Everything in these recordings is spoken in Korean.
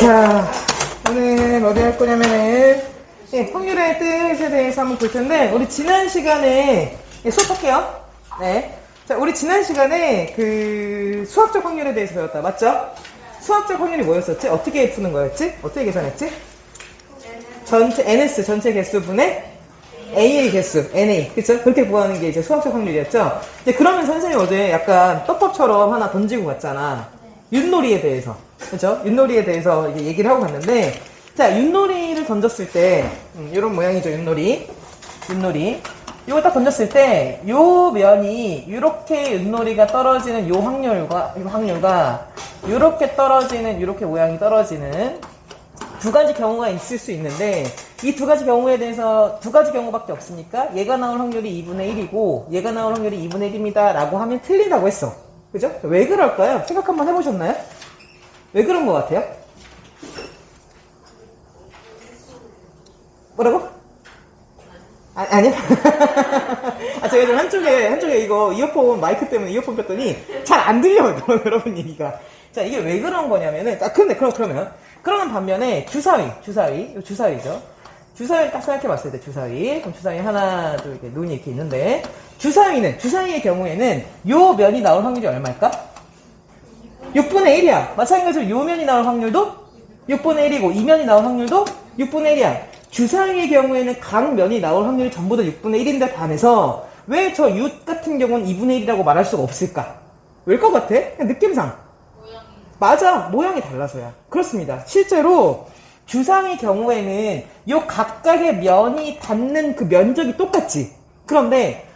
자, 오늘 어디 할 거냐면은, 확률의 뜻에 대해서 한번 볼 텐데, 우리 지난 시간에, 수업할게요. 네. 자, 우리 지난 시간에 수학적 확률에 대해서 배웠다. 맞죠? 수학적 확률이 뭐였었지? 어떻게 푸는 거였지? 어떻게 계산했지? NS, 전체 개수분의 A의 개수, NA. 그쵸? 그렇게 구하는 게 이제 수학적 확률이었죠? 근데 그러면 선생님이 어제 약간 떡밥처럼 하나 던지고 갔잖아. 윷놀이에 대해서. 그쵸? 윷놀이에 대해서 이제 얘기를 하고 갔는데, 자, 윷놀이를 던졌을 때, 이런 모양이죠, 윷놀이. 이걸 딱 던졌을 때, 요 면이, 요렇게 윷놀이가 떨어지는 요 확률과, 요렇게 떨어지는, 요렇게 모양이 떨어지는 두 가지 경우가 있을 수 있는데, 이 두 가지 경우에 대해서 두 가지 경우밖에 없으니까, 얘가 나올 확률이 2분의 1이고, 얘가 나올 확률이 2분의 1입니다. 라고 하면 틀린다고 했어. 그죠? 왜 그럴까요? 생각 한번 해보셨나요? 왜 그런 것 같아요? 뭐라고? 아니야? 제가 좀 한쪽에 이거 이어폰, 마이크 때문에 이어폰 꼈더니 잘 안 들려요, 여러분 얘기가. 자, 이게 왜 그런 거냐면은, 그러면 반면에 주사위죠. 주사위 딱 생각해 봤을 때, 그럼 주사위 하나, 둘, 이렇게 눈이 이렇게 있는데, 주사위의 경우에는 요 면이 나올 확률이 얼마일까? 6분의 1이야. 마찬가지로 요 면이 나올 확률도 6분의 1이고, 이 면이 나올 확률도 6분의 1이야. 주사위의 경우에는 각 면이 나올 확률이 전부 다 6분의 1인데 반해서 왜 저 윷 같은 경우는 2분의 1이라고 말할 수가 없을까? 왜일 것 같아? 그냥 느낌상. 맞아. 모양이 달라서야. 그렇습니다. 실제로 주사위 경우에는 요 각각의 면이 닿는 그 면적이 똑같지. 그런데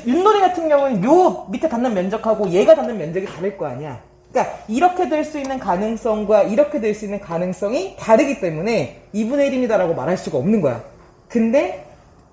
윷놀이 같은 경우는 요 밑에 닿는 면적하고 얘가 닿는 면적이 다를 거 아니야. 그러니까 이렇게 될 수 있는 가능성과 이렇게 될 수 있는 가능성이 다르기 때문에 2분의 1입니다라고 말할 수가 없는 거야. 근데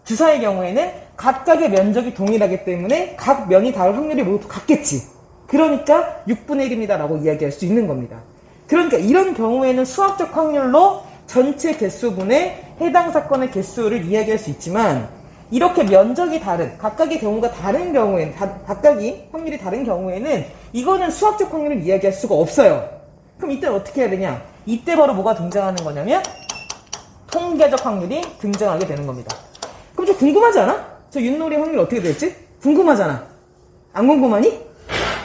주사의 경우에는 각각의 면적이 동일하기 때문에 각 면이 닿을 확률이 모두 같겠지. 그러니까 6분의 1입니다라고 이야기할 수 있는 겁니다. 그러니까 이런 경우에는 수학적 확률로 전체 개수분의 해당 사건의 개수를 이야기할 수 있지만 이렇게 면적이 다른, 각각의 경우가 다른 경우에는, 각각이 확률이 다른 경우에는 이거는 수학적 확률을 이야기할 수가 없어요. 그럼 이때 어떻게 해야 되냐? 이때 바로 뭐가 등장하는 거냐면 통계적 확률이 등장하게 되는 겁니다. 그럼 좀 궁금하지 않아? 저 윷놀이 확률 어떻게 될지? 궁금하잖아. 안 궁금하니?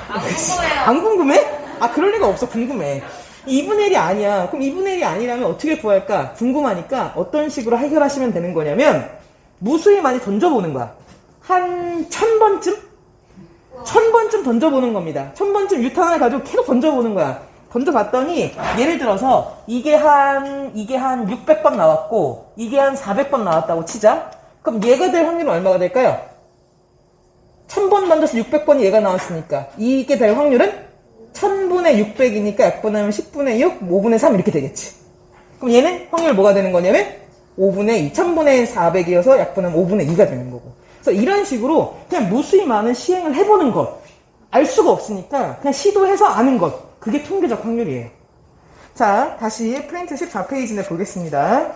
안 궁금해요. 안 궁금해? 그럴 리가 없어. 궁금해. 2분의 1이 아니야. 그럼 2분의 1이 아니라면 어떻게 구할까? 궁금하니까 어떤 식으로 해결하시면 되는 거냐면 무수히 많이 던져보는 거야. 한 1000번쯤? 1000번쯤 던져보는 겁니다. 1000번쯤 윷 하나 가지고 계속 던져보는 거야. 던져봤더니 예를 들어서 이게 한 600번 나왔고 이게 한 400번 나왔다고 치자. 그럼 얘가 될 확률은 얼마가 될까요? 1000번 던져서 600번이 얘가 나왔으니까 이게 될 확률은 1000분의 600이니까 약분하면 10분의 6, 5분의 3 이렇게 되겠지. 그럼 얘는 확률 뭐가 되는 거냐면 5분의 2, 1000분의 400이어서 약분하면 5분의 2가 되는 거고. 그래서 이런 식으로 그냥 무수히 많은 시행을 해보는 것. 알 수가 없으니까 그냥 시도해서 아는 것. 그게 통계적 확률이에요. 자, 다시 프린트 14페이지를 보겠습니다.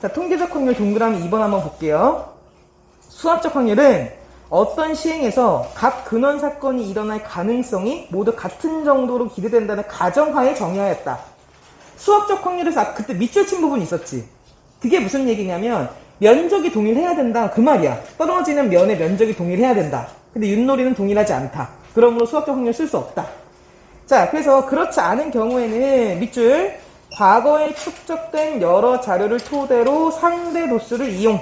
자, 통계적 확률 동그라미 2번 한번 볼게요. 수학적 확률은 어떤 시행에서 각 근원 사건이 일어날 가능성이 모두 같은 정도로 기대된다는 가정하에 정의하였다. 수학적 확률에서 그때 밑줄 친 부분이 있었지. 그게 무슨 얘기냐면 면적이 동일해야 된다 그 말이야. 떨어지는 면의 면적이 동일해야 된다. 근데 윷놀이는 동일하지 않다. 그러므로 수학적 확률 쓸 수 없다. 자, 그래서 그렇지 않은 경우에는 밑줄 과거에 축적된 여러 자료를 토대로 상대 도수를 이용.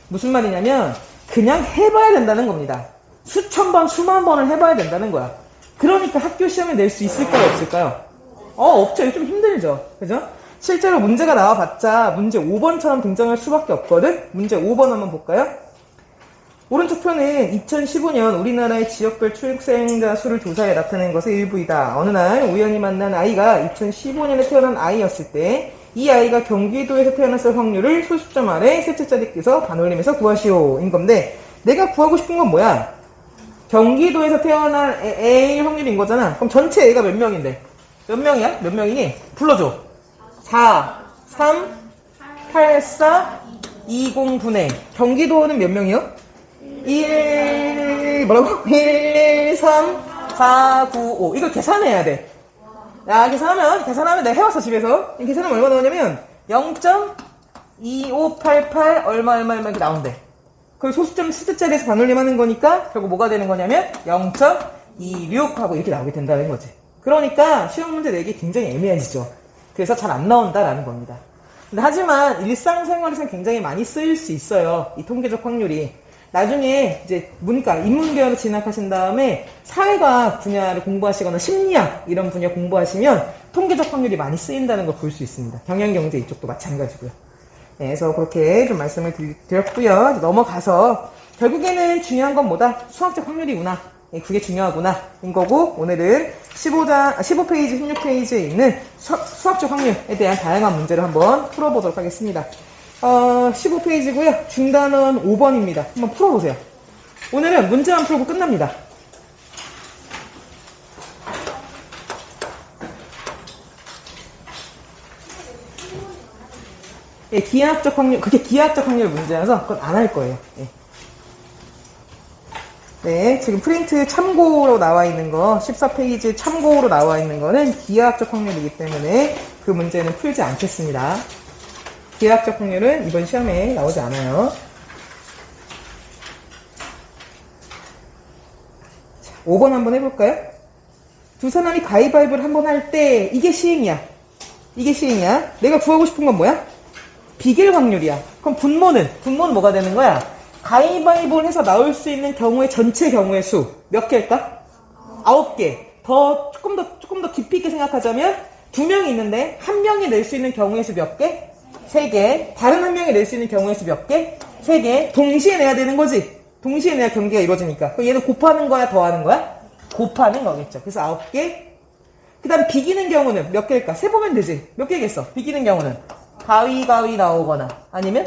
무슨 말이냐면 그냥 해봐야 된다는 겁니다. 수천 번, 수만 번을 해봐야 된다는 거야. 그러니까 학교 시험에 낼 수 있을까요, 없을까요? 없죠. 이거 좀 힘들죠. 그죠? 실제로 문제가 나와봤자 문제 5번처럼 등장할 수밖에 없거든? 문제 5번 한번 볼까요? 오른쪽 표는 2015년 우리나라의 지역별 출생자 수를 조사해 나타낸 것의 일부이다. 어느 날 우연히 만난 아이가 2015년에 태어난 아이였을 때 이 아이가 경기도에서 태어났을 확률을 소수점 아래 셋째 자리 껴서 반올림해서 구하시오. 인 건데 내가 구하고 싶은 건 뭐야? 경기도에서 태어난 애의 확률인 거잖아. 그럼 전체 애가 몇 명인데? 몇 명이야? 몇 명이니? 불러줘. 4, 3, 8, 4, 20, 9네. 경기도는 몇 명이요? 1, 3, 4, 9, 5. 이걸 계산해야 돼. 야, 계산하면 내가 해왔어, 집에서. 계산하면 얼마 나오냐면, 0.2588 얼마 이렇게 나온대. 그걸 소수점 시트짜리에서 반올림 하는 거니까, 결국 뭐가 되는 거냐면, 0.26 하고 이렇게 나오게 된다는 거지. 그러니까, 시험 문제 내기 굉장히 애매해지죠. 그래서 잘 안 나온다라는 겁니다. 근데 하지만, 일상생활에서는 굉장히 많이 쓰일 수 있어요. 이 통계적 확률이. 나중에 이제 문과, 인문계열로 진학하신 다음에 사회과학 분야를 공부하시거나 심리학 이런 분야 공부하시면 통계적 확률이 많이 쓰인다는 걸 볼 수 있습니다. 경영경제 이쪽도 마찬가지고요. 네, 그래서 그렇게 좀 말씀을 드렸고요. 넘어가서 결국에는 중요한 건 뭐다? 수학적 확률이구나. 네, 그게 중요하구나. 인 거고 오늘은 15페이지, 16페이지에 있는 수학적 확률에 대한 다양한 문제를 한번 풀어보도록 하겠습니다. 15페이지고요. 중단원 5번입니다. 한번 풀어보세요. 오늘은 문제만 풀고 끝납니다. 예, 기하학적 확률, 그게 기하학적 확률 문제라서 그건 안 할 거예요. 예. 네, 지금 프린트 참고로 나와 있는 거, 14페이지 참고로 나와 있는 거는 기하학적 확률이기 때문에 그 문제는 풀지 않겠습니다. 기하학적 확률은 이번 시험에 나오지 않아요. 자, 5번 한번 해볼까요? 두 사람이 가위바위보를 한번 할 때 이게 시행이야. 이게 시행이야. 내가 구하고 싶은 건 뭐야? 비길 확률이야. 그럼 분모는 뭐가 되는 거야? 가위바위보를 해서 나올 수 있는 경우의 전체 경우의 수 몇 개일까? 9개. 조금 더 깊이 있게 생각하자면 두 명이 있는데 한 명이 낼 수 있는 경우의 수 몇 개? 3개. 다른 한 명이 낼 수 있는 경우의 수 몇 개? 3개. 동시에 내야 되는 거지. 동시에 내야 경기가 이루어지니까. 그럼 얘는 곱하는 거야, 더하는 거야? 곱하는 거겠죠. 그래서 9개. 그 다음 비기는 경우는 몇 개일까? 세보면 되지. 몇 개겠어? 비기는 경우는 가위가위 나오거나 아니면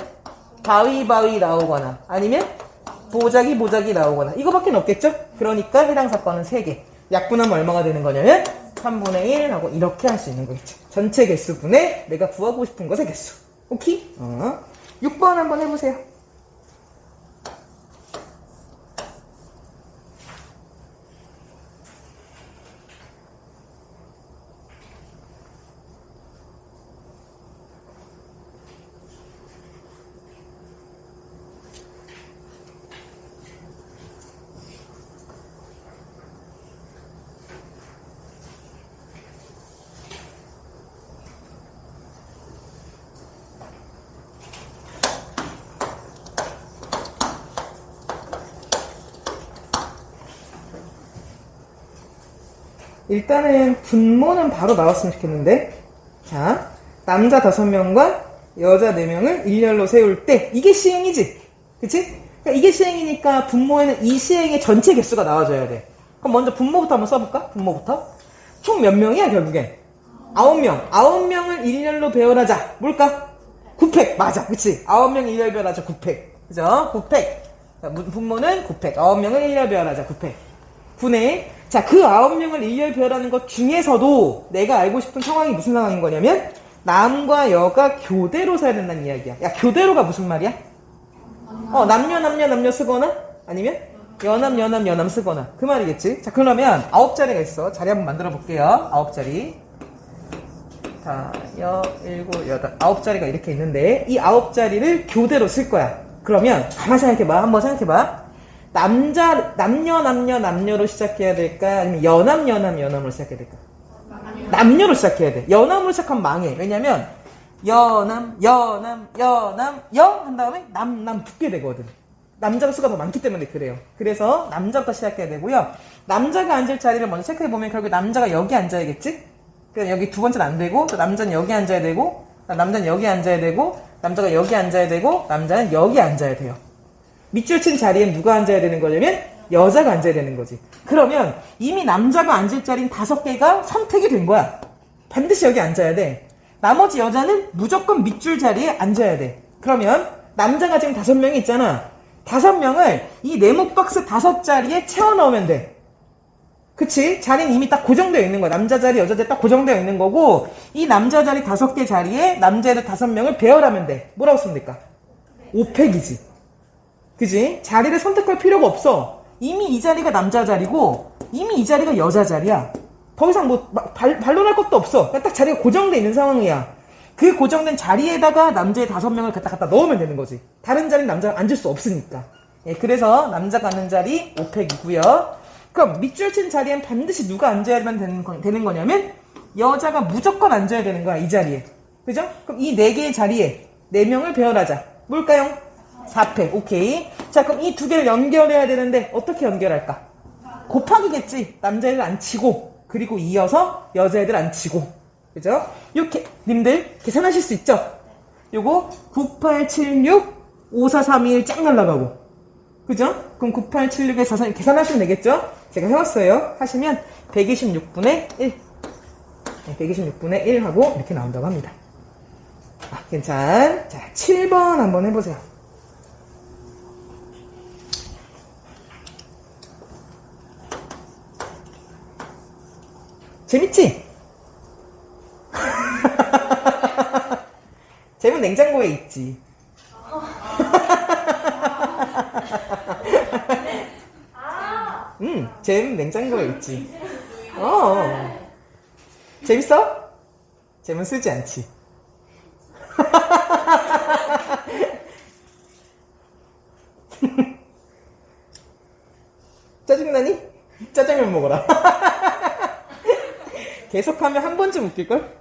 바위바위 나오거나 아니면 보자기 나오거나 이거밖에 없겠죠? 그러니까 해당 사건은 3개. 약분하면 얼마가 되는 거냐면 3분의 1 하고 이렇게 할 수 있는 거겠죠. 전체 개수분의 내가 구하고 싶은 것의 개수. 오케이? 6번 한번 해보세요. 일단은 분모는 바로 나왔으면 좋겠는데, 자, 남자 5명과 여자 4명을 일렬로 세울 때 이게 시행이지, 그치? 그러니까 이게 시행이니까 분모에는 이 시행의 전체 개수가 나와줘야 돼. 그럼 먼저 분모부터 한번 써볼까? 분모부터. 총 몇 명이야 결국엔? 9명. 9명을 일렬로 배열하자. 뭘까? 9팩. 맞아, 그치? 9명 일렬 배열하자. 9팩. 그죠? 9팩. 분모는 9팩. 9명을 일렬 배열하자. 9팩. 분의, 자, 그 9명을 일렬 배열하는 것 중에서도 내가 알고 싶은 상황이 무슨 상황인 거냐면 남과 여가 교대로 써야 된다는 이야기야. 야, 교대로가 무슨 말이야? 남녀 쓰거나 아니면 여남 쓰거나 그 말이겠지. 자, 그러면 9자리가 있어. 자리 한번 만들어 볼게요. 9자리. 자, 7, 8, 9자리가 이렇게 있는데 이 9자리를 교대로 쓸 거야. 그러면 가만히 생각해봐. 한번 생각해봐. 남녀로 시작해야 될까? 아니면 여남으로 시작해야 될까? 남녀로 시작해야 돼. 여남으로 시작하면 망해. 왜냐면 여남 한 다음에 남 붙게 되거든. 남자가 수가 더 많기 때문에 그래요. 그래서 남자부터 시작해야 되고요. 남자가 앉을 자리를 먼저 체크해보면 결국 남자가 여기 앉아야겠지? 그래서 여기 두 번째는 안 되고, 또 남자는 여기 앉아야 되고, 남자는 여기 앉아야 되고, 남자가 여기 앉아야 되고, 남자는 여기 앉아야 돼요. 밑줄 친 자리엔 누가 앉아야 되는 거냐면 여자가 앉아야 되는 거지. 그러면 이미 남자가 앉을 자리는 5개가 선택이 된 거야. 반드시 여기 앉아야 돼. 나머지 여자는 무조건 밑줄 자리에 앉아야 돼. 그러면 남자가 지금 5명이 있잖아. 5명을 이 네모 박스 5자리에 채워 넣으면 돼. 그치? 자리는 이미 딱 고정되어 있는 거야. 남자 자리, 여자 자리 딱 고정되어 있는 거고 이 남자 자리 5개 자리에 남자애들 5명을 배열하면 돼. 뭐라고 쓰면 될까? 5팩이지. 그지? 자리를 선택할 필요가 없어. 이미 이 자리가 남자 자리고 이미 이 자리가 여자 자리야. 더 이상 뭐 반론할 것도 없어. 그냥 딱 자리가 고정돼 있는 상황이야. 그 고정된 자리에다가 남자의 5명을 갖다 넣으면 되는 거지. 다른 자리는 남자가 앉을 수 없으니까. 예, 그래서 남자가 앉는 자리 5팩이고요. 그럼 밑줄 친 자리엔 반드시 누가 앉아야만 되는 거냐면 여자가 무조건 앉아야 되는 거야, 이 자리에. 그죠? 그럼 이 4개의 자리에 4명을 배열하자. 뭘까요? 4팩. 오케이. 자, 그럼 이 2개를 연결해야 되는데 어떻게 연결할까? 곱하기겠지. 남자애들 안 치고, 그리고 이어서 여자애들 안 치고. 그죠? 이렇게 님들 계산하실 수 있죠? 요거 9876 5431 쫙 날라가고. 그죠? 그럼 9876에 432 계산하시면 되겠죠? 제가 해왔어요. 하시면 126분의 1. 네, 126분의 1 하고 이렇게 나온다고 합니다. 아, 괜찮. 자, 7번 한번 해보세요. 재밌지? 잼은 냉장고에 있지. 잼 냉장고에 있지. 재밌어? 잼은 쓰지 않지. 짜증나니? 짜장면 먹어라. 계속하면 한 번쯤 웃길걸?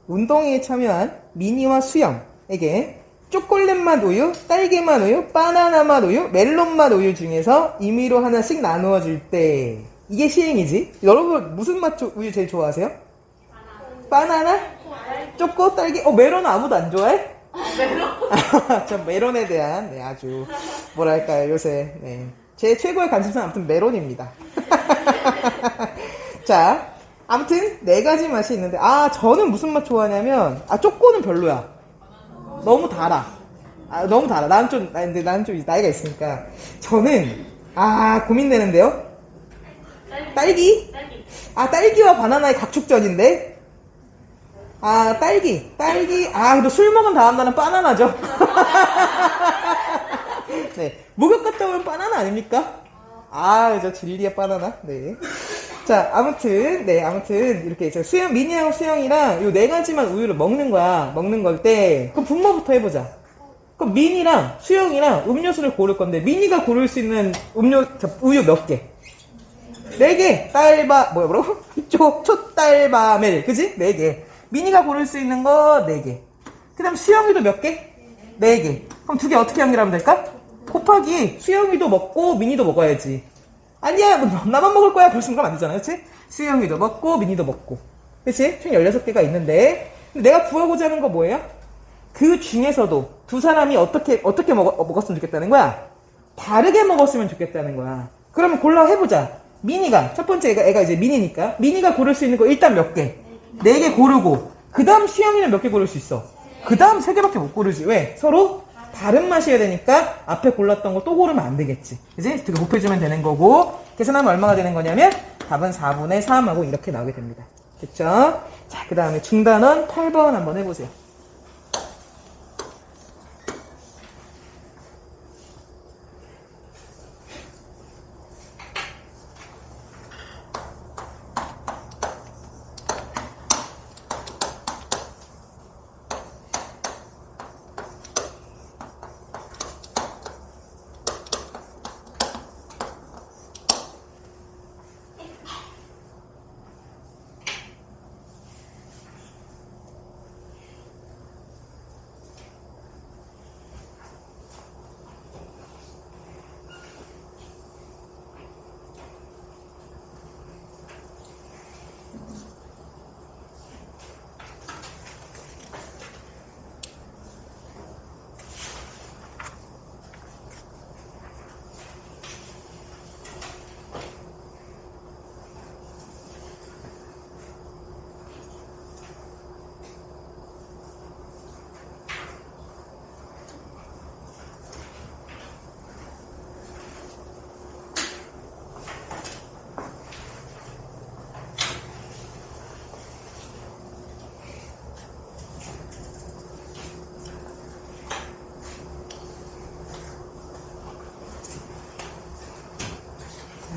운동회에 참여한 미니와 수영에게 초콜릿 맛 우유, 딸기 맛 우유, 바나나 맛 우유, 멜론 맛 우유 중에서 임의로 하나씩 나누어 줄 때 이게 시행이지. 여러분 무슨 맛 우유 제일 좋아하세요? 바나나? 초코, 딸기? 멜론은 아무도 안 좋아해? 멜론? 전 멜론에 대한 아주 뭐랄까요 요새 제 최고의 관심사는 아무튼 멜론입니다. 자, 아무튼 4가지 맛이 있는데 저는 무슨 맛 좋아하냐면 초코는 별로야. 너무 달아. 너무 달아. 나는 좀 나이가 있으니까 저는 고민되는데요. 딸기? 딸기와 바나나의 각축전인데. 딸기. 그래도 술 먹은 다음 날은 바나나죠. 네. 목욕 갔다 오면 바나나 아닙니까? 저 진리의 바나나. 네. 자, 아무튼 이렇게 미니하고 수영이랑 요 4가지만 우유를 먹는 거야. 먹는 걸 때, 그럼 분모부터 해보자. 그럼 미니랑 수영이랑 음료수를 고를 건데, 미니가 고를 수 있는 우유 몇 개? 4개. 뭐라고? 초딸바멜. 그지? 4개. 미니가 고를 수 있는 거 4개. 그 다음 수영이도 몇 개? 4개. 그럼 2개 어떻게 연결하면 될까? 곱하기 수영이도 먹고 미니도 먹어야지. 아니야, 나만 먹을 거야. 그러시면 가면 안 되잖아. 그치? 수영이도 먹고 미니도 먹고. 그치? 총 16개가 있는데 근데 내가 구하고자 하는 거 뭐예요? 그 중에서도 두 사람이 어떻게 먹었으면 좋겠다는 거야? 다르게 먹었으면 좋겠다는 거야. 그러면 골라 해보자. 미니가 첫 번째 애가 이제 미니니까 미니가 고를 수 있는 거 일단 몇 개? 4개 고르고 그 다음 수영이는 몇 개 고를 수 있어? 그 다음 3개밖에 못 고르지. 왜? 서로 다른 맛이어야 되니까 앞에 골랐던 거 또 고르면 안 되겠지. 그지? 이렇게 곱해주면 되는 거고 계산하면 얼마가 되는 거냐면 답은 4분의 3하고 이렇게 나오게 됩니다. 됐죠? 자, 그 다음에 중단원 8번 한번 해보세요.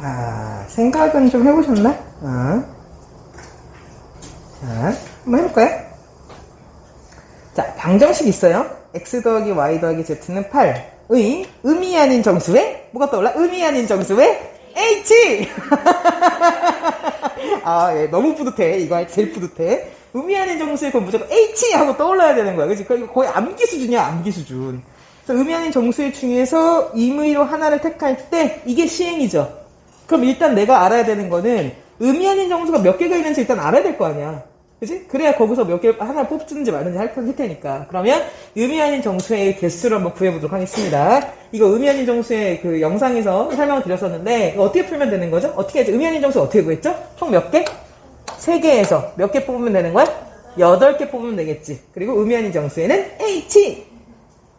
자, 생각은 좀 해보셨나? 자, 한번 해볼까요? 자, 방정식 있어요. x 더하기 y 더하기 z는 8의 의미 아닌 정수에 뭐가 떠올라? 의미 아닌 정수에 h! 아, 예, 너무 뿌듯해. 이거 제일 뿌듯해. 의미 아닌 정수에 그럼 무조건 h 하고 떠올라야 되는 거야. 그치? 이거 거의 암기 수준이야, 암기 수준. 그래서 의미 아닌 정수의 중에서 임의로 하나를 택할 때 이게 시행이죠. 그럼 일단 내가 알아야 되는 거는 의미 아닌 정수가 몇 개가 있는지 일단 알아야 될 거 아니야. 그치? 그래야 거기서 몇 개, 하나를 뽑는지 말는지 할 테니까. 그러면 의미 아닌 정수의 개수를 한번 구해보도록 하겠습니다. 이거 의미 아닌 정수의 그 영상에서 설명을 드렸었는데, 이거 어떻게 풀면 되는 거죠? 어떻게 하지? 의미 아닌 정수 어떻게 구했죠? 총 몇 개? 3개에서 몇 개 뽑으면 되는 거야? 8개 뽑으면 되겠지. 그리고 의미 아닌 정수에는 H!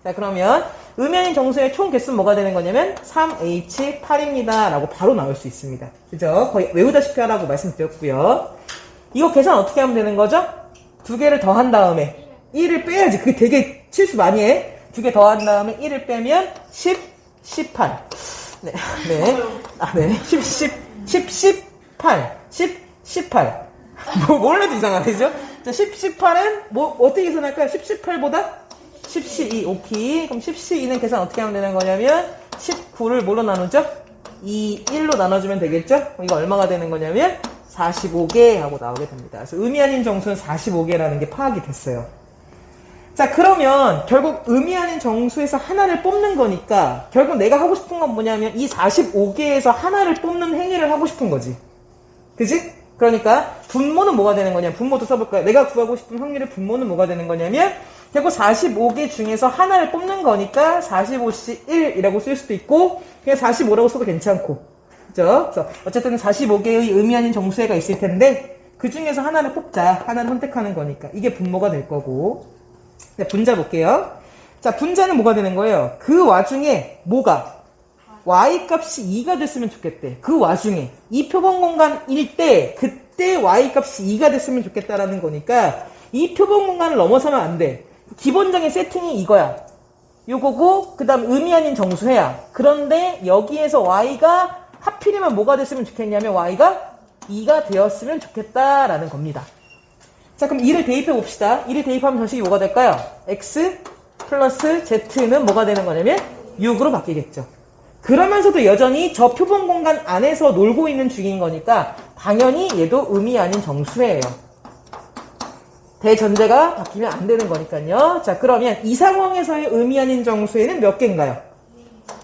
자, 그러면 의미 아닌 정수의 총 개수는 뭐가 되는 거냐면 3H8입니다. 라고 바로 나올 수 있습니다. 그죠? 거의 외우다시피 하라고 말씀드렸고요. 이거 계산 어떻게 하면 되는 거죠? 2개를 더한 다음에 1을 빼야지. 그게 되게 실수 많이 해. 2개 더한 다음에 1을 빼면 10, 18. 네, 네. 아, 네. 10, 18. 10, 18. 몰라도 이상하네, 그죠? 자, 10, 18은 뭐, 어떻게 계산할까요? 10, 18보다 10, 12. 오케이. 그럼 10, 12는 계산 어떻게 하면 되는 거냐면 19를 뭘로 나누죠? 2, 1로 나눠주면 되겠죠? 이거 얼마가 되는 거냐면 45개 하고 나오게 됩니다. 그래서 의미 아닌 정수는 45개라는 게 파악이 됐어요. 자, 그러면 결국 의미 아닌 정수에서 하나를 뽑는 거니까 결국 내가 하고 싶은 건 뭐냐면 이 45개에서 하나를 뽑는 행위를 하고 싶은 거지. 그지? 그러니까 분모는 뭐가 되는 거냐? 분모도 써볼까요? 내가 구하고 싶은 확률의 분모는 뭐가 되는 거냐면 결국 45개 중에서 하나를 뽑는 거니까 45씨 1이라고 쓸 수도 있고 그냥 45라고 써도 괜찮고. 그죠? 그래서 어쨌든 45개의 의미 아닌 정수회가 있을 텐데 그 중에서 하나를 뽑자. 하나를 선택하는 거니까 이게 분모가 될 거고. 네, 분자 볼게요. 자, 분자는 뭐가 되는 거예요? 그 와중에 뭐가? y 값이 2가 됐으면 좋겠대. 그 와중에 이 표본 공간일 때 그때 y 값이 2가 됐으면 좋겠다라는 거니까 이 표본 공간을 넘어서면 안 돼. 기본적인 세팅이 이거야. 요거고 그 다음 의미 아닌 정수회야. 그런데 여기에서 y가 하필이면 뭐가 됐으면 좋겠냐면 y가 2가 되었으면 좋겠다라는 겁니다. 자, 그럼 2를 대입해 봅시다. 2를 대입하면 정식이 뭐가 될까요? x 플러스 z는 뭐가 되는 거냐면 6으로 바뀌겠죠. 그러면서도 여전히 저 표본 공간 안에서 놀고 있는 중인 거니까 당연히 얘도 의미 아닌 정수예요. 대전제가 바뀌면 안 되는 거니까요. 자, 그러면 이 상황에서의 의미 아닌 정수에는 몇 개인가요?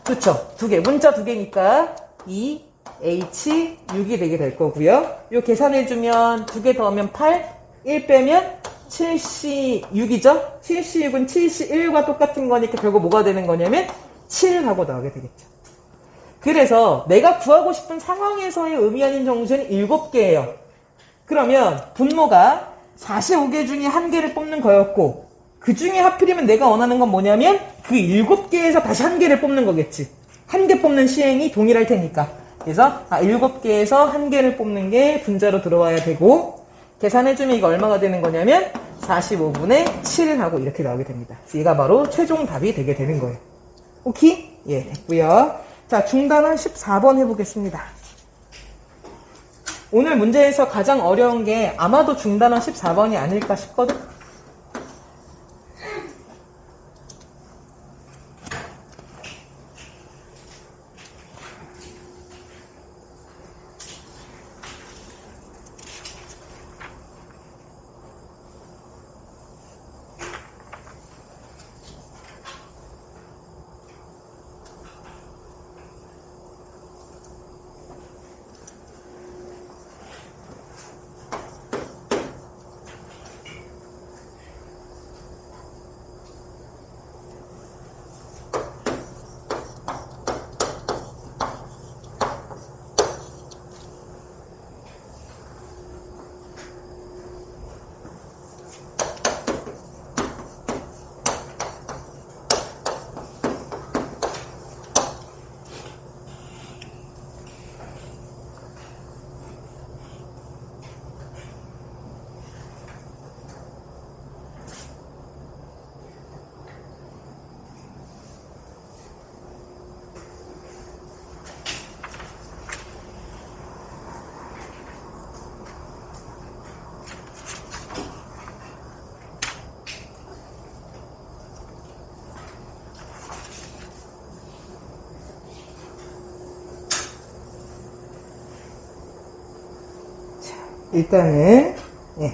그렇죠. 2개. 문자 2개니까 2, H, 6이 되게 될 거고요. 요 계산해주면 2개 더하면 8, 1 빼면 7C6이죠? 7C6은 7C1과 똑같은 거니까 결국 뭐가 되는 거냐면 7 하고 나오게 되겠죠. 그래서 내가 구하고 싶은 상황에서의 의미 아닌 정수는 7개예요. 그러면 분모가 45개 중에 1개를 뽑는 거였고 그 중에 하필이면 내가 원하는 건 뭐냐면 그 7개에서 다시 1개를 뽑는 거겠지. 1개 뽑는 시행이 동일할 테니까. 그래서 7개에서 1개를 뽑는 게 분자로 들어와야 되고 계산해주면 이거 얼마가 되는 거냐면 45분의 7을 하고 이렇게 나오게 됩니다. 그래서 얘가 바로 최종 답이 되게 되는 거예요. 오케이? 예, 됐고요. 자, 중단원 14번 해보겠습니다. 오늘 문제에서 가장 어려운 게 아마도 중단원 14번이 아닐까 싶거든? 일단은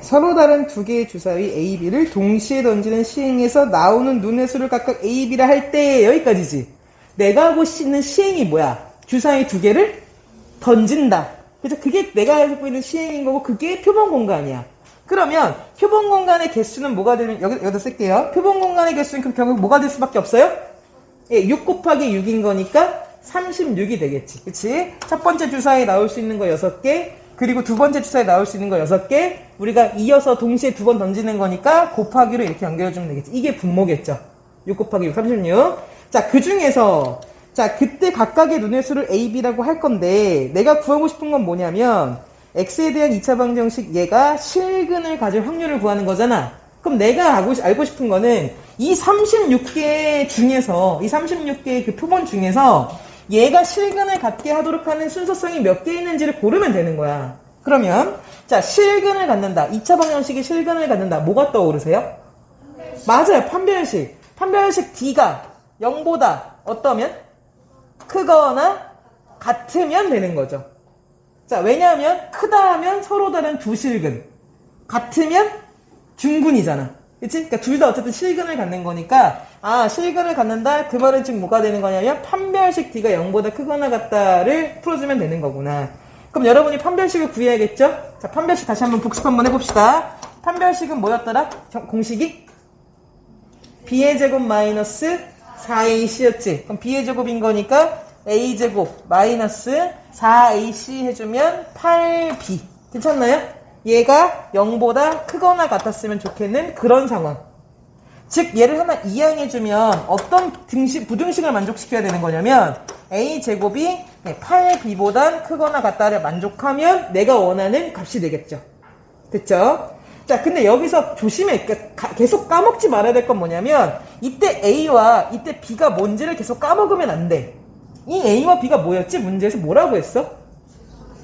서로 다른 두 개의 주사위 A, B를 동시에 던지는 시행에서 나오는 눈의 수를 각각 A, B라 할 때 여기까지지. 내가 하고 있는 시행이 뭐야? 주사위 두 개를 던진다. 그래서 그게 내가 하고 있는 시행인 거고 그게 표본 공간이야. 그러면 표본 공간의 개수는 뭐가 되는 여기다 쓸게요. 표본 공간의 개수는 그럼 결국 뭐가 될 수밖에 없어요? 6 곱하기 6인 거니까 36이 되겠지. 그치? 첫 번째 주사위에 나올 수 있는 거 6개, 그리고 두 번째 주사위에 나올 수 있는 거 6개, 우리가 이어서 동시에 두 번 던지는 거니까 곱하기로 이렇게 연결해주면 되겠지. 이게 분모겠죠. 6 곱하기 6, 36. 자, 그 중에서, 자, 그때 각각의 눈의 수를 A, B라고 할 건데, 내가 구하고 싶은 건 뭐냐면, X에 대한 2차 방정식 얘가 실근을 가질 확률을 구하는 거잖아. 그럼 내가 알고 싶은 거는, 이 36개 중에서, 이 36개의 그 표본 중에서, 얘가 실근을 갖게 하도록 하는 순서성이 몇 개 있는지를 고르면 되는 거야. 그러면 자, 실근을 갖는다. 2차 방정식이 실근을 갖는다. 뭐가 떠오르세요? 맞아요. 판별식. 판별식 D가 0보다 어떠면? 크거나 같으면 되는 거죠. 자, 왜냐하면 크다 하면 서로 다른 두 실근. 같으면 중근이잖아. 그치? 그러니까 둘 다 어쨌든 실근을 갖는 거니까 실근을 갖는다. 그 말은 지금 뭐가 되는 거냐면 판별식 D가 0보다 크거나 같다를 풀어주면 되는 거구나. 그럼 여러분이 판별식을 구해야겠죠? 자, 판별식 다시 한번 복습 한번 해봅시다. 판별식은 뭐였더라? 공식이? B의 제곱 마이너스 4AC였지. 그럼 B의 제곱인 거니까 A제곱 마이너스 4AC 해주면 8B. 괜찮나요? 얘가 0보다 크거나 같았으면 좋겠는 그런 상황. 즉 얘를 하나 이항해주면 어떤 부등식을 만족시켜야 되는 거냐면 A제곱이 8B보단 크거나 같다를 만족하면 내가 원하는 값이 되겠죠. 됐죠? 자, 근데 여기서 조심해. 계속 까먹지 말아야 될 건 뭐냐면 이때 A와 이때 B가 뭔지를 계속 까먹으면 안 돼. 이 A와 B가 뭐였지? 문제에서 뭐라고 했어?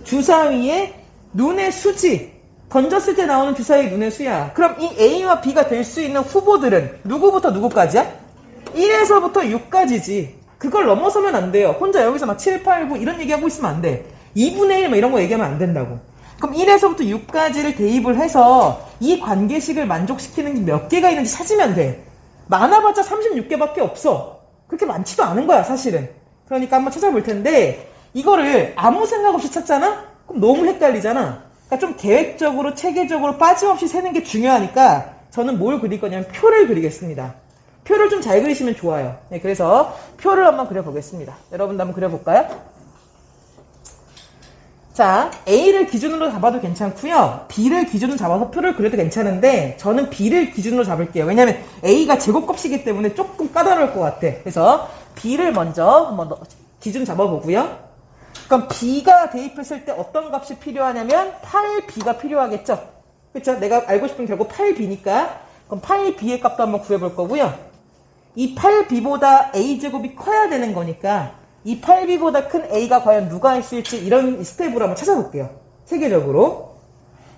주사위의 눈의 수지. 던졌을 때 나오는 주사위 눈의 수야. 그럼 이 A와 B가 될 수 있는 후보들은 누구부터 누구까지야? 1에서부터 6까지지. 그걸 넘어서면 안 돼요. 혼자 여기서 막 7, 8, 9 이런 얘기하고 있으면 안 돼. 2분의 1 뭐 이런 거 얘기하면 안 된다고. 그럼 1에서부터 6까지를 대입을 해서 이 관계식을 만족시키는 게 몇 개가 있는지 찾으면 돼. 많아봤자 36개밖에 없어. 그렇게 많지도 않은 거야 사실은. 그러니까 한번 찾아볼 텐데 이거를 아무 생각 없이 찾잖아? 그럼 너무 헷갈리잖아. 그러니까 좀 계획적으로 체계적으로 빠짐없이 세는 게 중요하니까 저는 뭘 그릴 거냐면 표를 그리겠습니다. 표를 좀 잘 그리시면 좋아요. 네, 그래서 표를 한번 그려보겠습니다. 여러분도 한번 그려볼까요? 자, A를 기준으로 잡아도 괜찮고요. B를 기준으로 잡아서 표를 그려도 괜찮은데 저는 B를 기준으로 잡을게요. 왜냐면 A가 제곱값이기 때문에 조금 까다로울 것 같아. 그래서 B를 먼저 한번 기준 잡아보고요. 그럼 B가 대입했을 때 어떤 값이 필요하냐면 8B가 필요하겠죠. 그렇죠? 내가 알고 싶은 결국 8B니까 그럼 8B의 값도 한번 구해볼 거고요. 이 8B보다 A제곱이 커야 되는 거니까 이 8B보다 큰 A가 과연 누가 있을지 이런 스텝으로 한번 찾아볼게요. 체계적으로.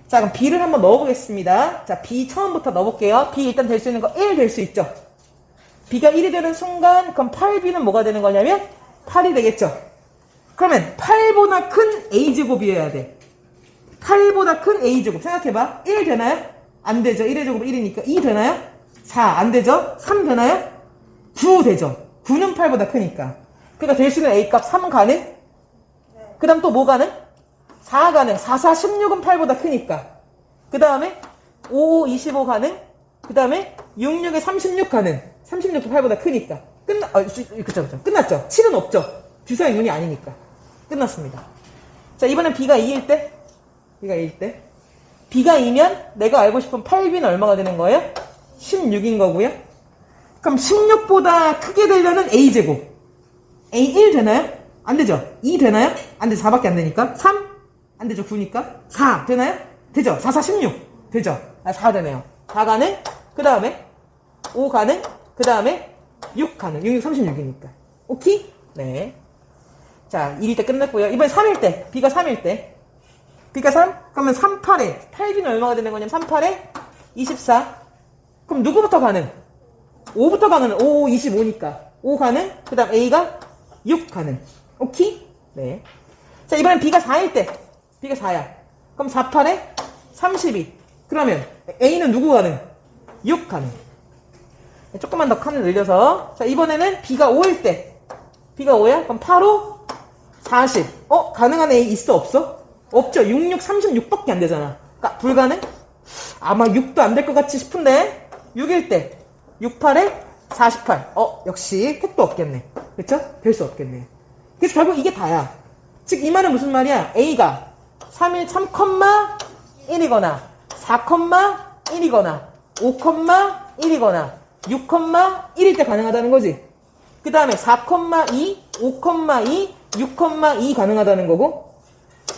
자, 그럼 B를 한번 넣어보겠습니다. 자, B 처음부터 넣어볼게요. B 일단 될 수 있는 거 1 될 수 있죠. B가 1이 되는 순간 그럼 8B는 뭐가 되는 거냐면 8이 되겠죠. 그러면 8보다 큰 A제곱이어야 돼. 8보다 큰 A제곱. 생각해봐. 1 되나요? 안 되죠. 1의 제곱 1이니까. 2 되나요? 4 안 되죠? 3 되나요? 9 되죠. 9는 8보다 크니까. 그러니까 될 수 있는 A값 3 가능? 그 다음 또 뭐 가능? 4 가능. 4, 4, 16은 8보다 크니까. 그 다음에 5, 25 가능? 그 다음에 6, 6에 36 가능. 36도 8보다 크니까. 그쵸. 끝났죠? 7은 없죠? 주사위 눈이 아니니까. 끝났습니다. 자, 이번엔 B가 2일 때? B가 2일 때? B가 2면 내가 알고 싶은 8B는 얼마가 되는 거예요? 16인 거고요. 그럼 16보다 크게 되려는 A제곱. A1 되나요? 안 되죠? 2 되나요? 안 되죠. 4밖에 안 되니까. 3? 안 되죠. 9니까. 4 되나요? 되죠. 4, 4, 16. 되죠. 4 되네요. 4 가능? 그 다음에 5 가능? 그 다음에 6 가능. 6, 6, 36이니까. 오케이? 네. 자, 1일 때 끝났고요. 이번엔 3일 때. B가 3일 때. B가 3? 그러면 3, 8에 8B는 얼마가 되는 거냐면 3, 8에 24. 그럼 누구부터 가능? 5부터 가능. 5, 25니까. 5 가능? 그 다음 A가 6 가능. 오케이? 네. 자, 이번엔 B가 4일 때. B가 4야. 그럼 4, 8에 32. 그러면 A는 누구 가능? 6 가능. 조금만 더 칸을 늘려서. 자, 이번에는 B가 5일 때. B가 5야? 그럼 8, 5, 40. 가능한 A 있어, 없어? 없죠. 6, 6, 36밖에 안 되잖아. 그러니까 불가능? 아마 6도 안 될 것 같이 싶은데 6일 때 6, 8에 48. 역시 택도 없겠네. 그쵸? 될 수 없겠네. 그래서 결국 이게 다야. 즉 이 말은 무슨 말이야? A가 3.1이거나 4,1이거나 5,1이거나 6,1일 때 가능하다는 거지. 그 다음에 4,2, 5,2, 6,2 가능하다는 거고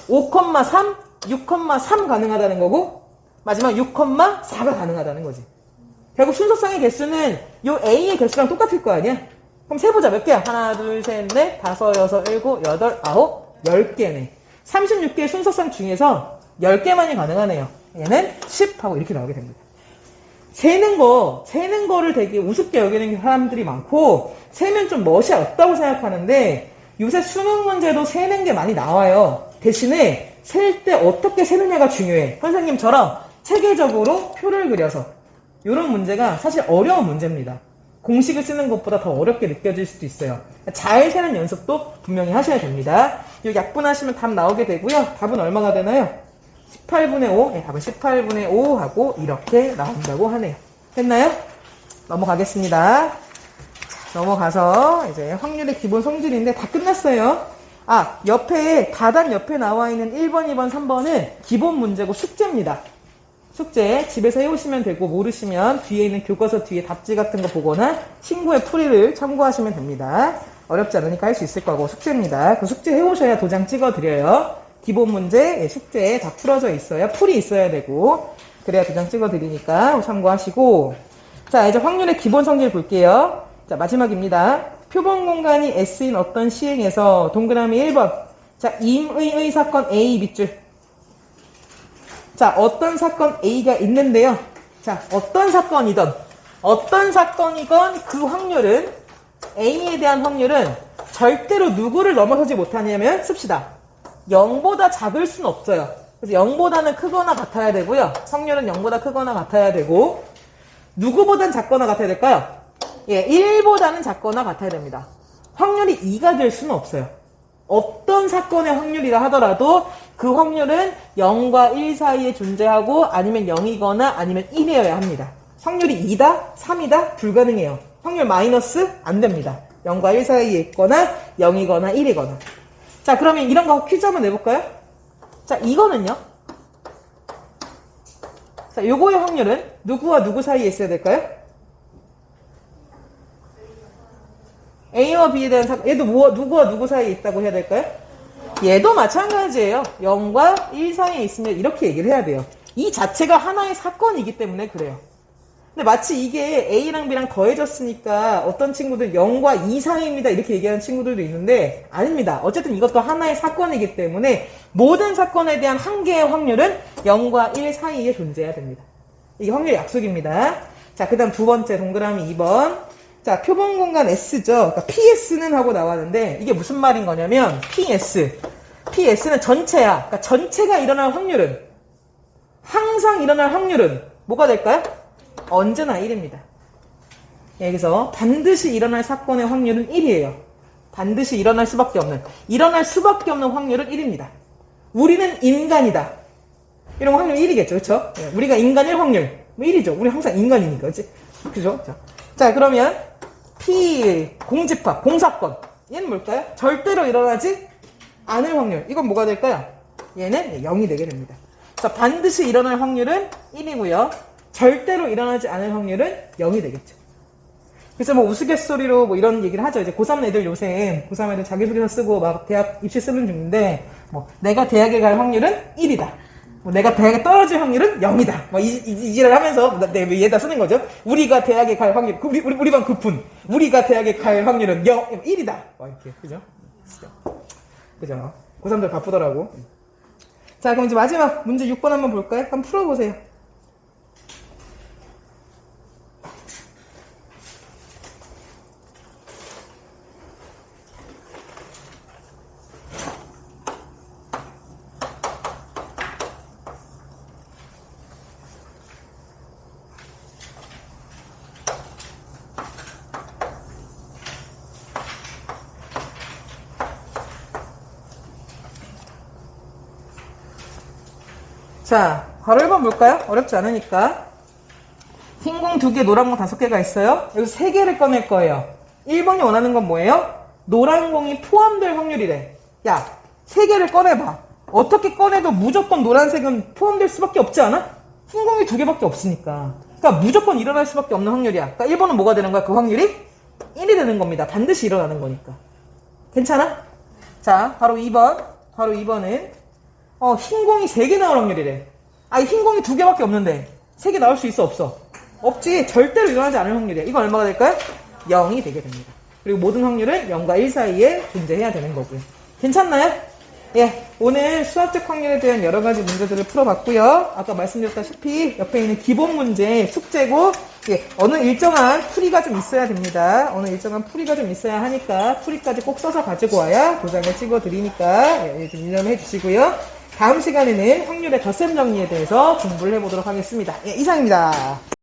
5,3, 6,3 가능하다는 거고 마지막 6,4가 가능하다는 거지. 결국 순서상의 개수는 요 A의 개수랑 똑같을 거 아니야? 그럼 세보자. 몇 개야? 하나, 둘, 셋, 넷, 다섯, 여섯, 일곱, 여덟, 아홉, 10개네. 36개의 순서상 중에서 10개만이 가능하네요. 얘는 10 하고 이렇게 나오게 됩니다. 세는 거를 되게 우습게 여기는 사람들이 많고, 세면 좀 멋이 없다고 생각하는데, 요새 수능 문제도 세는 게 많이 나와요. 대신에 셀 때 어떻게 세느냐가 중요해. 선생님처럼 체계적으로 표를 그려서. 이런 문제가 사실 어려운 문제입니다. 공식을 쓰는 것보다 더 어렵게 느껴질 수도 있어요. 잘 세는 연습도 분명히 하셔야 됩니다. 이 약분하시면 답 나오게 되고요. 답은 얼마가 되나요? 18분의 5. 네, 답은 18분의 5 하고 이렇게 나온다고 하네요. 됐나요? 넘어가겠습니다. 자, 넘어가서 이제 확률의 기본 성질인데 다 끝났어요. 옆에 다단 옆에 나와 있는 1번, 2번, 3번은 기본 문제고 숙제입니다. 숙제 집에서 해오시면 되고 모르시면 뒤에 있는 교과서 뒤에 답지 같은 거 보거나 친구의 풀이를 참고하시면 됩니다. 어렵지 않으니까 할 수 있을 거고 숙제입니다. 그 숙제 해오셔야 도장 찍어드려요. 기본 문제, 숙제에 다 풀어져 있어야 풀이 있어야 되고 그래야 도장 찍어드리니까 참고하시고 자 이제 확률의 기본 성질 볼게요. 자 마지막입니다. 표본 공간이 S인 어떤 시행에서 동그라미 1번 자 임의의 사건 A 밑줄 자, 어떤 사건 A가 있는데요. 자, 어떤 사건이건 그 확률은, A에 대한 확률은 절대로 누구를 넘어서지 못하냐면, 씁시다. 0보다 작을 순 없어요. 그래서 0보다는 크거나 같아야 되고요. 확률은 0보다 크거나 같아야 되고, 누구보단 작거나 같아야 될까요? 1보다는 작거나 같아야 됩니다. 확률이 2가 될 수는 없어요. 어떤 사건의 확률이라 하더라도 그 확률은 0과 1 사이에 존재하고 아니면 0이거나 아니면 1이어야 합니다. 확률이 2다, 3이다 불가능해요. 확률 마이너스 안 됩니다. 0과 1 사이에 있거나 0이거나 1이거나. 자 그러면 이런 거 퀴즈 한번 내볼까요? 자 이거는요. 자 요거의 확률은 누구와 누구 사이에 있어야 될까요? A와 B에 대한 사건, 얘도 누구와 누구 사이에 있다고 해야 될까요? 얘도 마찬가지예요. 0과 1 사이에 있으면 이렇게 얘기를 해야 돼요. 이 자체가 하나의 사건이기 때문에 그래요. 근데 마치 이게 A랑 B랑 더해졌으니까 어떤 친구들 0과 2 사이입니다 이렇게 얘기하는 친구들도 있는데 아닙니다. 어쨌든 이것도 하나의 사건이기 때문에 모든 사건에 대한 한 개의 확률은 0과 1 사이에 존재해야 됩니다. 이게 확률 약속입니다. 자, 그 다음 두 번째 동그라미 2번. 자, 표본 공간 S죠. 그러니까 PS는 하고 나왔는데 이게 무슨 말인 거냐면 PS는 전체야. 그러니까 전체가 일어날 확률은 항상 일어날 확률은 뭐가 될까요? 언제나 1입니다. 여기서 반드시 일어날 사건의 확률은 1이에요. 반드시 일어날 수밖에 없는 확률은 1입니다. 우리는 인간이다. 이런 확률 1이겠죠. 그렇죠? 우리가 인간일 확률 1이죠. 우리 항상 인간이니까. 그죠? 자, 그러면 P 공집합, 공사건. 얘는 뭘까요? 절대로 일어나지 않을 확률. 이건 뭐가 될까요? 얘는 0이 되게 됩니다. 자, 반드시 일어날 확률은 1이고요. 절대로 일어나지 않을 확률은 0이 되겠죠. 그래서 뭐 우스갯소리로 뭐 이런 얘기를 하죠. 이제 고3 애들 요새 고3 애들 자기소개서 쓰고 막 대학 입시 쓰는 중인데 뭐 내가 대학에 갈 확률은 1이다. 뭐 내가 대학에 떨어질 확률은 0이다. 막 이 지랄 하면서 얘다 쓰는 거죠. 우리가 대학에 갈 확률, 우리 반 급분. 우리가 대학에 갈 확률은 1이다. 막 이렇게. 그죠? 그죠? 고3들 바쁘더라고. 자, 그럼 이제 마지막 문제 6번 한번 볼까요? 한번 풀어보세요. 자, 바로 1번 볼까요? 어렵지 않으니까. 흰 공 2개, 노란 공 5개가 있어요. 여기서 3개를 꺼낼 거예요. 1번이 원하는 건 뭐예요? 노란 공이 포함될 확률이래. 야, 3개를 꺼내봐. 어떻게 꺼내도 무조건 노란색은 포함될 수밖에 없지 않아? 흰 공이 2개밖에 없으니까. 그러니까 무조건 일어날 수밖에 없는 확률이야. 그러니까 1번은 뭐가 되는 거야? 그 확률이 1이 되는 겁니다. 반드시 일어나는 거니까. 괜찮아? 자, 바로 2번. 바로 2번은 흰 공이 3개 나올 확률이래. 아니, 흰 공이 2개밖에 없는데 3개 나올 수 있어, 없어? 없지. 절대로 일어나지 않을 확률이야. 이건 얼마가 될까요? 0이 되게 됩니다. 그리고 모든 확률은 0과 1 사이에 존재해야 되는 거고요. 괜찮나요? 예, 오늘 수학적 확률에 대한 여러 가지 문제들을 풀어봤고요. 아까 말씀드렸다시피 옆에 있는 기본 문제 숙제고, 예, 어느 일정한 풀이가 좀 있어야 됩니다. 어느 일정한 풀이가 좀 있어야 하니까 풀이까지 꼭 써서 가지고 와야 도장을 찍어드리니까 예, 좀 유념해 주시고요. 다음 시간에는 확률의 덧셈 정리에 대해서 공부를 해보도록 하겠습니다. 예, 이상입니다.